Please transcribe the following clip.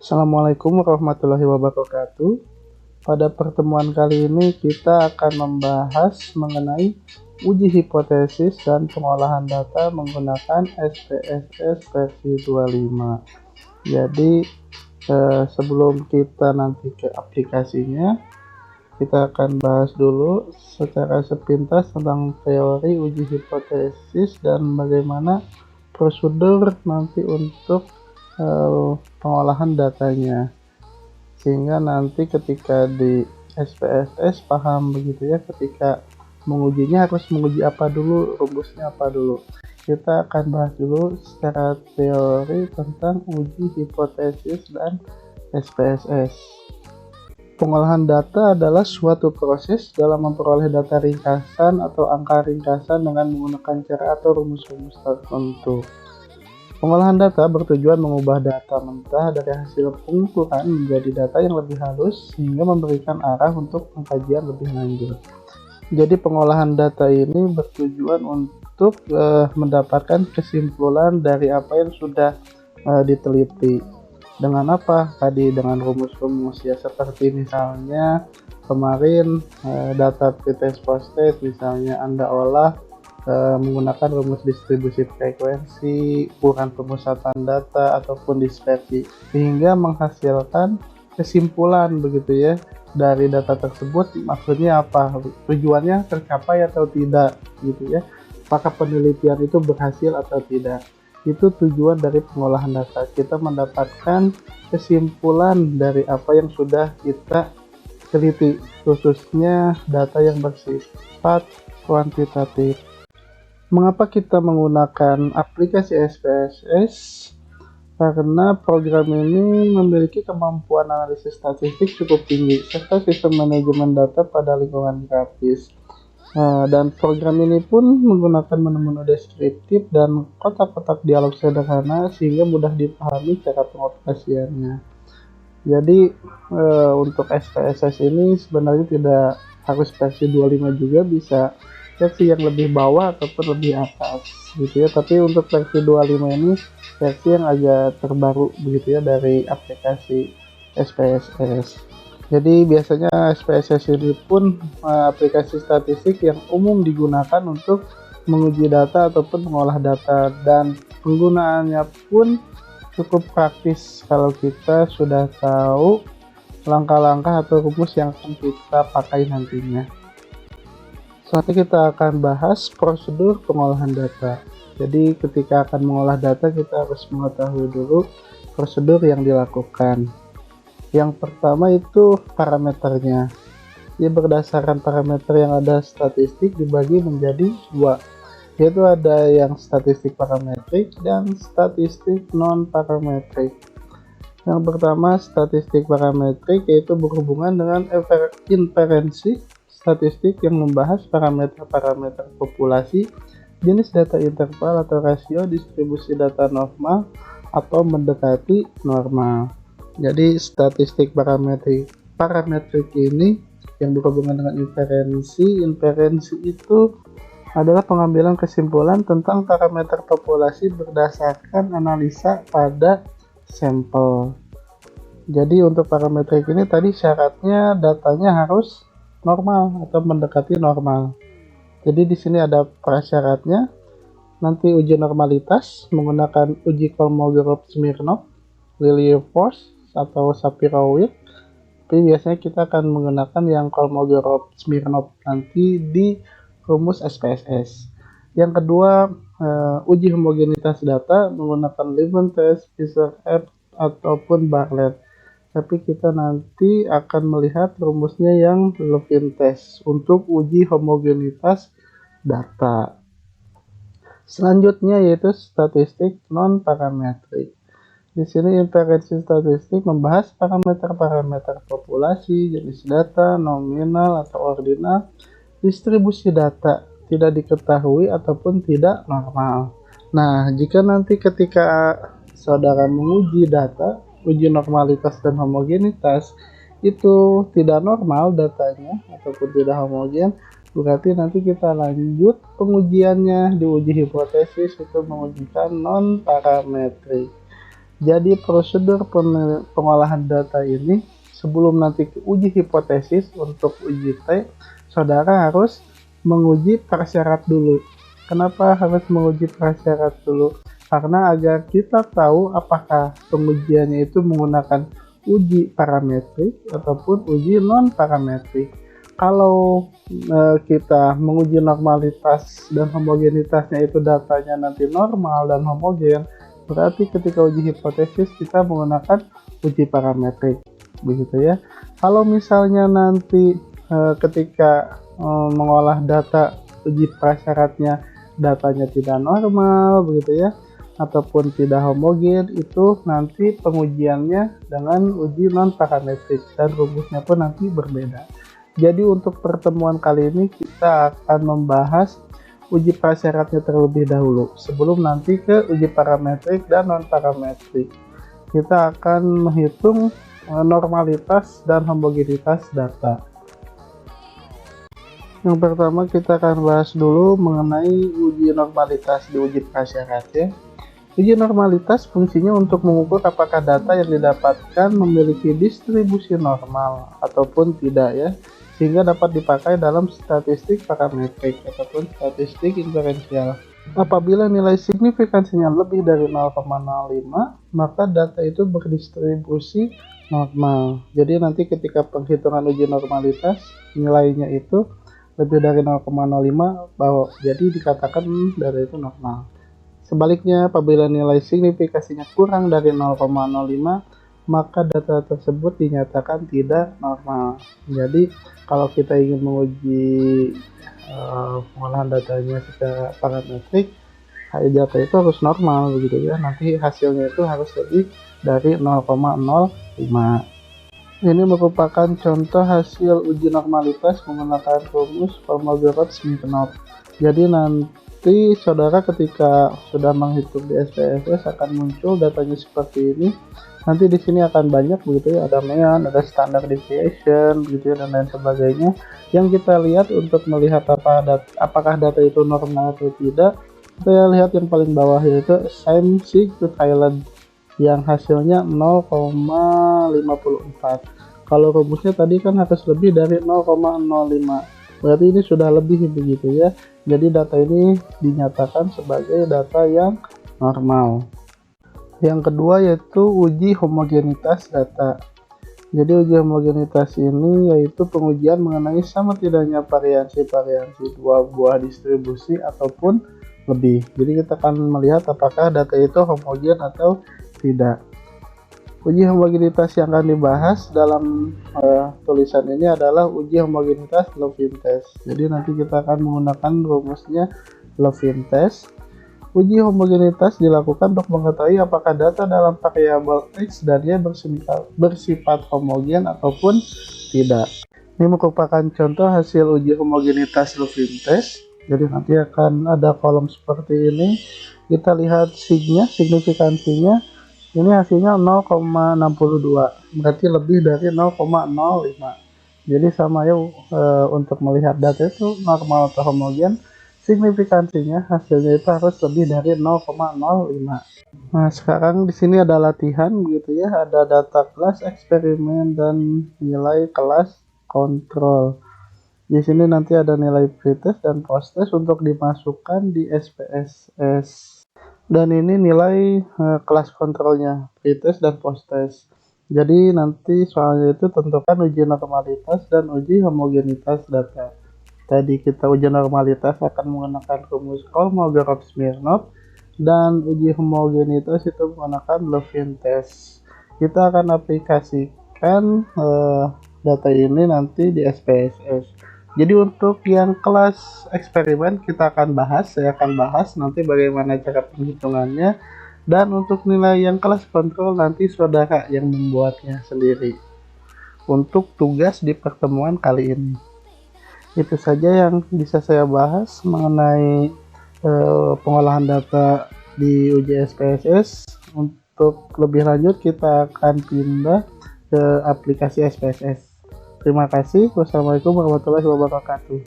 Assalamualaikum warahmatullahi wabarakatuh. Pada pertemuan kali ini kita akan membahas mengenai uji hipotesis dan pengolahan data menggunakan SPSS versi 25. Jadi sebelum kita nanti ke aplikasinya, kita akan bahas dulu secara sepintas tentang teori uji hipotesis dan bagaimana prosedur nanti untuk pengolahan datanya, sehingga nanti ketika di SPSS paham begitu ya, ketika mengujinya harus menguji apa dulu, rumusnya apa dulu. Kita akan bahas dulu secara teori tentang uji hipotesis dan SPSS. Pengolahan data adalah suatu proses dalam memperoleh data ringkasan atau angka ringkasan dengan menggunakan cara atau rumus-rumus tertentu. Pengolahan data bertujuan mengubah data mentah dari hasil pengukuran menjadi data yang lebih halus sehingga memberikan arah untuk pengkajian lebih lanjut. Jadi pengolahan data ini bertujuan untuk mendapatkan kesimpulan dari apa yang sudah diteliti. Dengan apa? Tadi dengan rumus-rumus ya, seperti misalnya kemarin data pretest post-test misalnya Anda olah menggunakan rumus distribusi frekuensi, ukuran pemusatan data, ataupun dispersi, sehingga menghasilkan kesimpulan begitu ya dari data tersebut. Maksudnya apa? Tujuannya tercapai atau tidak gitu ya. Apakah penelitian itu berhasil atau tidak? Itu tujuan dari pengolahan data. Kita mendapatkan kesimpulan dari apa yang sudah kita teliti, khususnya data yang bersifat kuantitatif. Mengapa kita menggunakan aplikasi SPSS? Karena program ini memiliki kemampuan analisis statistik cukup tinggi serta sistem manajemen data pada lingkungan grafis. Dan program ini pun menggunakan menu-menu deskriptif dan kotak-kotak dialog sederhana sehingga mudah dipahami cara pengoperasiannya. Jadi untuk SPSS ini sebenarnya tidak harus versi 25 juga, bisa versi yang lebih bawah ataupun lebih atas gitu ya. Tapi untuk versi 25 ini versi yang agak terbaru begitu ya dari aplikasi SPSS. Jadi biasanya SPSS ini pun aplikasi statistik yang umum digunakan untuk menguji data ataupun mengolah data, dan penggunaannya pun cukup praktis kalau kita sudah tahu langkah-langkah atau rumus yang akan kita pakai nantinya. Selanjutnya kita akan bahas prosedur pengolahan data. Jadi ketika akan mengolah data kita harus mengetahui dulu prosedur yang dilakukan. Yang pertama itu parameternya. Jadi berdasarkan parameter yang ada, statistik dibagi menjadi dua, yaitu ada yang statistik parametrik dan statistik non parametrik. Yang pertama statistik parametrik, yaitu berhubungan dengan inferensi statistik yang membahas parameter-parameter populasi, jenis data interval atau rasio, distribusi data normal atau mendekati normal. Jadi statistik parametrik ini yang berhubungan dengan inferensi itu adalah pengambilan kesimpulan tentang parameter populasi berdasarkan analisa pada sampel. Jadi untuk parametrik ini tadi syaratnya datanya harus normal atau mendekati normal. Jadi di sini ada prasyaratnya. Nanti uji normalitas menggunakan uji Kolmogorov-Smirnov, Lilliefors atau Shapiro-Wilk. Tapi biasanya kita akan menggunakan yang Kolmogorov-Smirnov nanti di rumus SPSS. Yang kedua, uji homogenitas data menggunakan Levin test, Fisher-F ataupun Bartlett. Tapi kita nanti akan melihat rumusnya yang Levin test untuk uji homogenitas data. Selanjutnya yaitu statistik non parametrik. Di sini inferensi statistik membahas parameter-parameter populasi, jenis data, nominal atau ordinal, distribusi data, tidak diketahui ataupun tidak normal. Nah, jika nanti ketika saudara menguji data, uji normalitas dan homogenitas itu tidak normal datanya ataupun tidak homogen, berarti nanti kita lanjut pengujiannya di uji hipotesis itu mengujikan non parametrik. Jadi prosedur pengolahan data ini sebelum nanti uji hipotesis untuk uji T, saudara harus menguji prasyarat dulu. Kenapa harus menguji prasyarat dulu? Karena agar kita tahu apakah pengujiannya itu menggunakan uji parametrik ataupun uji non parametrik. Kalau kita menguji normalitas dan homogenitasnya itu datanya nanti normal dan homogen, berarti ketika uji hipotesis kita menggunakan uji parametrik, begitu ya. Kalau misalnya nanti ketika mengolah data uji prasyaratnya datanya tidak normal, begitu ya, ataupun tidak homogen, itu nanti pengujiannya dengan uji non parametrik dan rumusnya pun nanti berbeda. Jadi untuk pertemuan kali ini kita akan membahas uji prasyaratnya terlebih dahulu sebelum nanti ke uji parametrik dan non parametrik. Kita akan menghitung normalitas dan homogenitas data. Yang pertama kita akan bahas dulu mengenai uji normalitas di uji prasyarat ya. Uji normalitas fungsinya untuk mengukur apakah data yang didapatkan memiliki distribusi normal ataupun tidak ya, sehingga dapat dipakai dalam statistik parametrik ataupun statistik inferensial. Apabila nilai signifikansinya lebih dari 0,05, maka data itu berdistribusi normal. Jadi nanti ketika penghitungan uji normalitas nilainya itu lebih dari 0,05, bahwa jadi dikatakan dari itu normal. Sebaliknya, apabila nilai signifikasinya kurang dari 0,05, maka data tersebut dinyatakan tidak normal. Jadi, kalau kita ingin menguji pengolahan datanya secara parametrik, data itu harus normal, begitu ya. Nanti hasilnya itu harus lebih dari 0,05. Ini merupakan contoh hasil uji normalitas menggunakan rumus Kolmogorov-Smirnov. Jadi nanti saudara ketika sudah menghitung di SPSS akan muncul datanya seperti ini. Nanti di sini akan banyak begitu ya, ada mean, ada standard deviation, begitu ya, dan lain sebagainya. Yang kita lihat untuk melihat apakah data itu normal atau tidak, kita lihat yang paling bawah yaitu same sig to Thailand yang hasilnya 0,54. Kalau rumusnya tadi kan harus lebih dari 0,05. Berarti ini sudah lebih begitu ya. Jadi data ini dinyatakan sebagai data yang normal. Yang kedua yaitu uji homogenitas data. Jadi uji homogenitas ini yaitu pengujian mengenai sama tidaknya variasi-variasi dua buah distribusi ataupun lebih. Jadi kita akan melihat apakah data itu homogen atau tidak. Uji homogenitas yang akan dibahas dalam tulisan ini adalah uji homogenitas Levin test. Jadi nanti kita akan menggunakan rumusnya Levin test. Uji homogenitas dilakukan untuk mengetahui apakah data dalam variabel X dan Y bersifat homogen ataupun tidak. Ini merupakan contoh hasil uji homogenitas Levin test. Jadi nanti akan ada kolom seperti ini. Kita lihat signya, signifikansinya. Ini hasilnya 0,62, berarti lebih dari 0,05. Jadi sama ya, untuk melihat data itu normal atau homogen, signifikansinya hasilnya itu harus lebih dari 0,05. Nah, sekarang di sini ada latihan begitu ya, ada data kelas eksperimen dan nilai kelas kontrol. Di sini nanti ada nilai pretest dan posttest untuk dimasukkan di SPSS. Dan ini nilai kelas kontrolnya, pretest dan posttest. Jadi nanti soalnya itu tentukan uji normalitas dan uji homogenitas data. Tadi kita uji normalitas akan menggunakan rumus Kolmogorov-Smirnov dan uji homogenitas itu menggunakan Levin test. Kita akan aplikasikan data ini nanti di SPSS. Jadi untuk yang kelas eksperimen kita akan bahas, saya akan bahas nanti bagaimana cara penghitungannya, dan untuk nilai yang kelas kontrol nanti saudara yang membuatnya sendiri. Untuk tugas di pertemuan kali ini, itu saja yang bisa saya bahas mengenai pengolahan data di uji SPSS. Untuk lebih lanjut kita akan pindah ke aplikasi SPSS. Terima kasih. Wassalamualaikum warahmatullahi wabarakatuh.